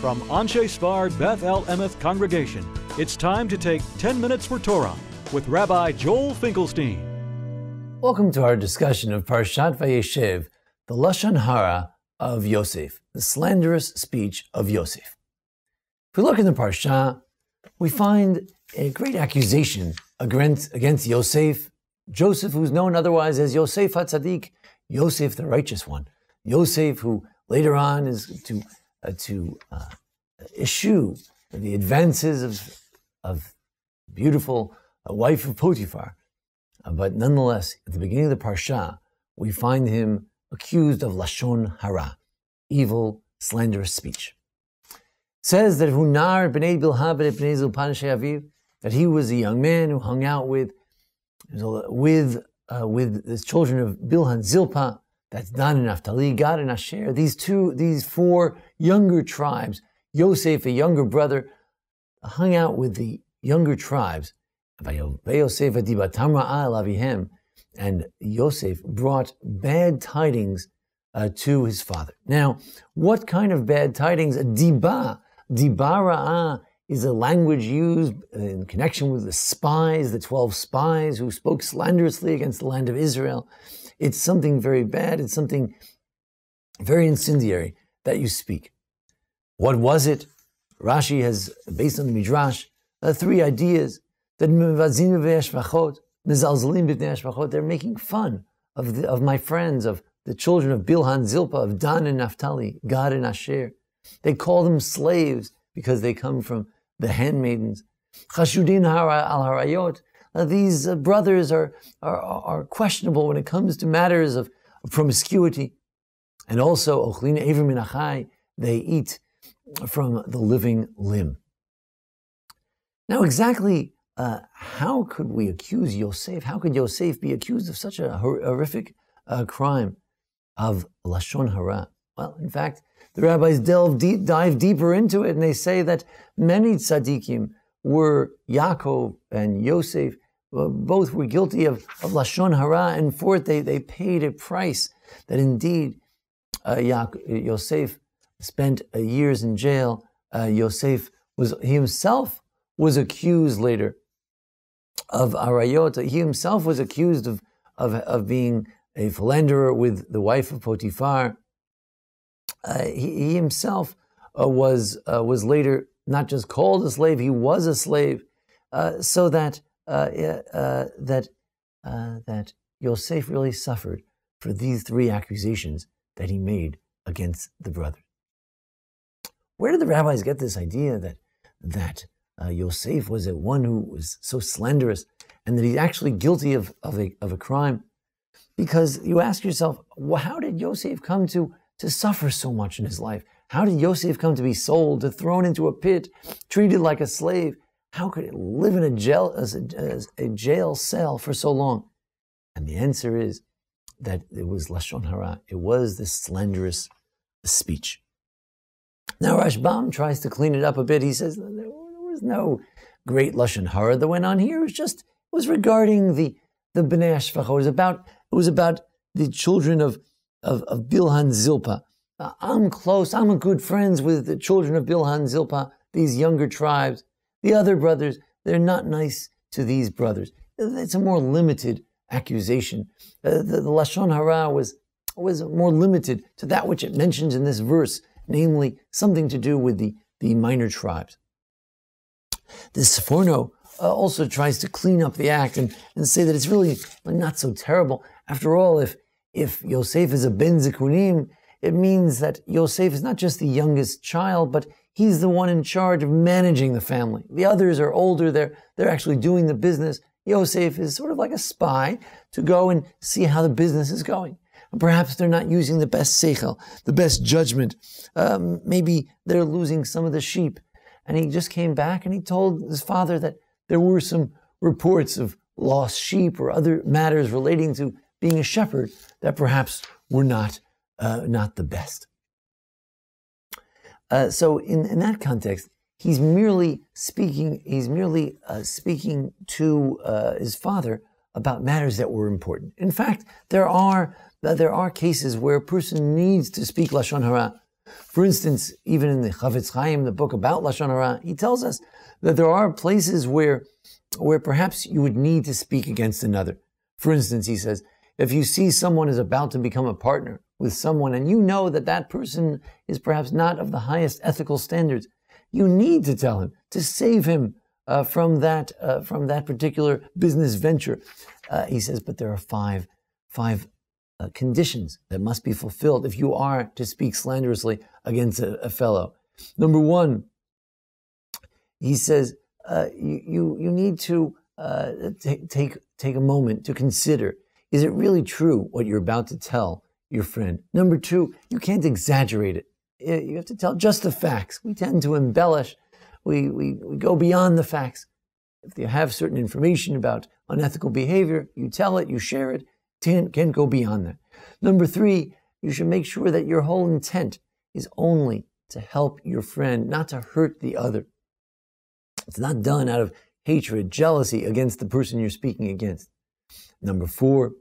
From Anshe Sfard Beth El Emeth Congregation, it's time to take 10 Minutes for Torah with Rabbi Joel Finkelstein. Welcome to our discussion of Parshat Vayeshev, the Lashon Hara of Yosef, the slanderous speech of Yosef. If we look in the Parsha, we find a great accusation against Yosef, Joseph, who's known otherwise as Yosef HaTzadik, Yosef the righteous one, Yosef who later on is to issue the advances of beautiful wife of Potiphar. But nonetheless, at the beginning of the Parsha, we find him accused of Lashon Hara, evil, slanderous speech. It says that Hunar b'nei Bilha b'nei Zilpan she'aviv, that he was a young man who hung out with the children of Bilha and Zilpah. That's Dan and Naphtali, Gad and Asher. These four younger tribes. Yosef, a younger brother, hung out with the younger tribes. And Yosef brought bad tidings to his father. Now, what kind of bad tidings? Diba ra'ah is a language used in connection with the spies, the 12 spies who spoke slanderously against the land of Israel. It's something very bad. It's something very incendiary that you speak. What was it? Rashi has, based on the Midrash, three ideas. That they're making fun of my friends, of the children of Bilha and Zilpah, of Dan and Naphtali, Gad and Asher. They call them slaves because they come from the handmaidens. Chashudin al harayot. These brothers are questionable when it comes to matters of promiscuity. And also, ochlin ever min achai, they eat from the living limb. Now, exactly how could we accuse Yosef? How could Yosef be accused of such a horrific crime of Lashon Hara? Well, in fact, the rabbis dive deeper into it, and they say that many tzaddikim were Yaakov and Yosef. Both were guilty of Lashon Hara, and for it they paid a price. That indeed, Yosef spent years in jail. Yosef he himself was accused later of arayot. He himself was accused of being a philanderer with the wife of Potiphar. He himself was later not just called a slave; he was a slave, so that Yosef really suffered for these three accusations that he made against the brothers. Where did the rabbis get this idea that Yosef was a one who was so slanderous and that he's actually guilty of a crime? Because you ask yourself, well, how did Yosef come to suffer so much in his life? How did Yosef come to be sold, to thrown into a pit, treated like a slave? How could he live in a jail cell for so long? And the answer is that it was Lashon Hara. It was this slanderous speech. Now Rashbam tries to clean it up a bit. He says there was no great Lashon Hara that went on here. It was regarding the Bnei Ashvachot. It was about the children of Bilha and Zilpah. I'm close. I'm good friends with the children of Bilha and Zilpah, these younger tribes. The other brothers, they're not nice to these brothers. It's a more limited accusation. The Lashon Hara was more limited to that which it mentions in this verse, namely something to do with the minor tribes. This Sforno also tries to clean up the act and say that it's really not so terrible. After all, if Yosef is a ben zikunim, it means that Yosef is not just the youngest child, but he's the one in charge of managing the family. The others are older, they're actually doing the business. Yosef is sort of like a spy to go and see how the business is going. And perhaps they're not using the best seichel, the best judgment. Maybe they're losing some of the sheep. And he just came back and he told his father that there were some reports of lost sheep or other matters relating to being a shepherd that perhaps were not the best. So in that context, he's merely speaking to his father about matters that were important. In fact, there are cases where a person needs to speak Lashon Hara. For instance, even in the Chavetz Chaim, the book about Lashon Hara, he tells us that there are places where perhaps you would need to speak against another. For instance, he says, if you see someone is about to become a partner with someone and you know that that person is perhaps not of the highest ethical standards, you need to tell him to save him from that particular business venture. He says, but there are five conditions that must be fulfilled if you are to speak slanderously against a fellow. Number one, he says, you need to take a moment to consider, is it really true what you're about to tell your friend? Number two, you can't exaggerate it. You have to tell just the facts. We tend to embellish. We go beyond the facts. If you have certain information about unethical behavior, you tell it, you share it. Can't go beyond that. Number three, you should make sure that your whole intent is only to help your friend, not to hurt the other. It's not done out of hatred, jealousy against the person you're speaking against. Number four,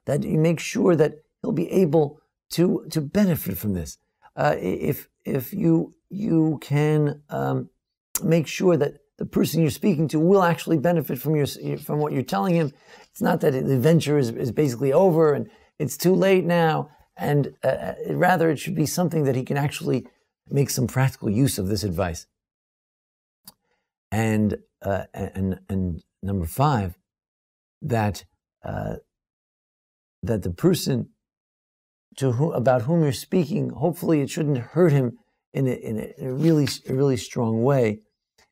that you make sure that he'll be able to benefit from this. If you can make sure that the person you're speaking to will actually benefit from what you're telling him. It's not that the venture is basically over and it's too late now, and rather it should be something that he can actually make some practical use of this advice. And number five, that the person about whom you're speaking, hopefully it shouldn't hurt him in a really strong way.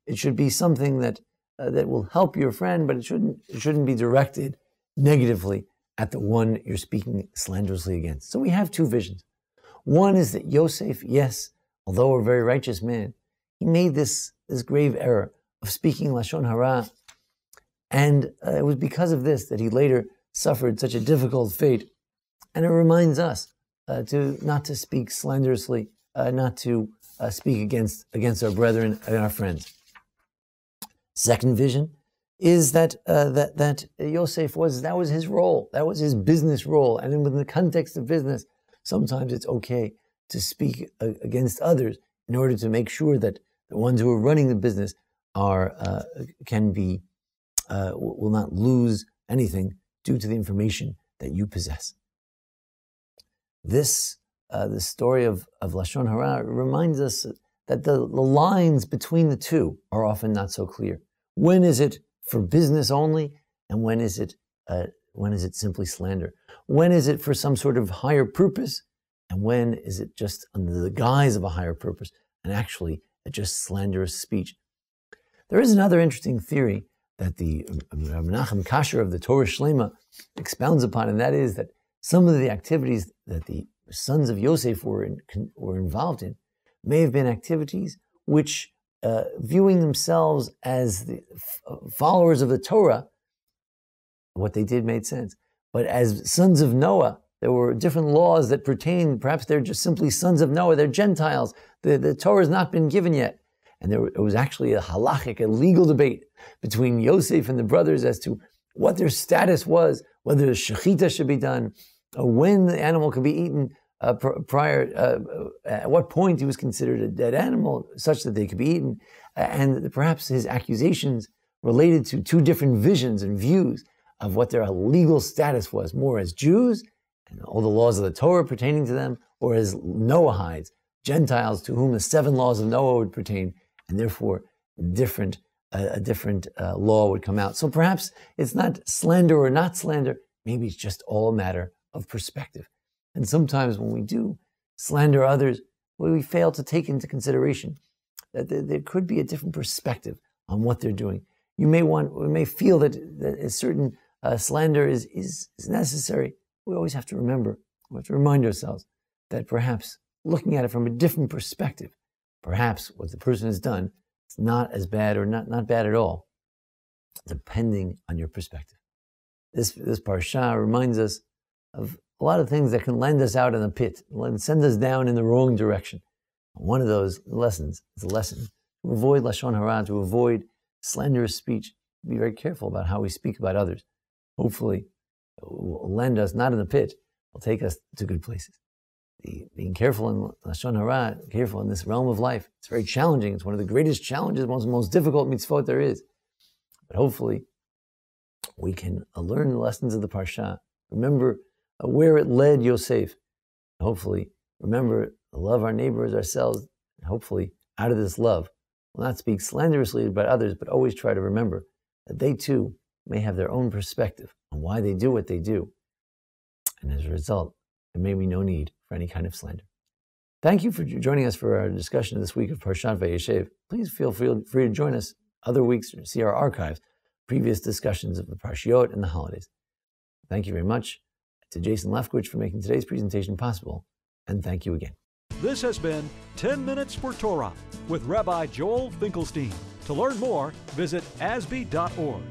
It should be something that will help your friend, but it shouldn't be directed negatively at the one you're speaking slanderously against. So we have two visions. One is that Yosef, yes, although a very righteous man, he made this grave error of speaking Lashon Hara, and it was because of this that he later suffered such a difficult fate. And it reminds us not to speak slanderously, not to speak against our brethren and our friends. Second vision is that Yosef that was his role, that was his business role, and within the context of business, sometimes it's okay to speak against others in order to make sure that the ones who are running the business will not lose anything due to the information that you possess. This the story of Lashon Hara reminds us that the lines between the two are often not so clear. When is it for business only, and when is it simply slander? When is it for some sort of higher purpose, and when is it just under the guise of a higher purpose and actually just slanderous speech? There is another interesting theory that the Rabbi Menachem Kasher of the Torah Shlema expounds upon, and that is that some of the activities that the sons of Yosef were involved in may have been activities which, viewing themselves as the followers of the Torah, what they did made sense. But as sons of Noah, there were different laws that pertain. Perhaps they're just simply sons of Noah. They're Gentiles. The Torah has not been given yet. And it was actually a halachic, a legal debate between Yosef and the brothers as to what their status was, whether shechita should be done, when the animal could be eaten at what point he was considered a dead animal, such that they could be eaten. And perhaps his accusations related to two different visions and views of what their legal status was, more as Jews and all the laws of the Torah pertaining to them, or as Noahides, Gentiles to whom the 7 laws of Noah would pertain, and therefore a different law would come out. So perhaps it's not slander or not slander, maybe it's just all a matter of perspective. And sometimes when we do slander others, we fail to take into consideration that there could be a different perspective on what they're doing. We may feel that a certain slander is necessary. We always have to remember, we have to remind ourselves that perhaps looking at it from a different perspective, perhaps what the person has done is not as bad or not bad at all, depending on your perspective. This parsha reminds us of a lot of things that can land us out in the pit, and send us down in the wrong direction. One of those lessons is a lesson to avoid Lashon Hara, to avoid slanderous speech. Be very careful about how we speak about others. Hopefully, it will land us not in the pit, it will take us to good places. being careful in Lashon Hara, careful in this realm of life. It's very challenging. It's one of the greatest challenges, most difficult mitzvot there is. But hopefully, we can learn the lessons of the Parsha, remember where it led Yosef. Hopefully, remember to love our neighbors, ourselves, and hopefully, out of this love, we'll not speak slanderously about others, but always try to remember that they too may have their own perspective on why they do what they do. And as a result, there may be no need for any kind of slander. Thank you for joining us for our discussion this week of Parshat Vayeshev. Please feel free to join us other weeks to see our archives, previous discussions of the Parshiot and the holidays. Thank you very much to Jason Lefkowitz for making today's presentation possible, and thank you again. This has been 10 Minutes for Torah with Rabbi Joel Finkelstein. To learn more, visit ASBEE.org.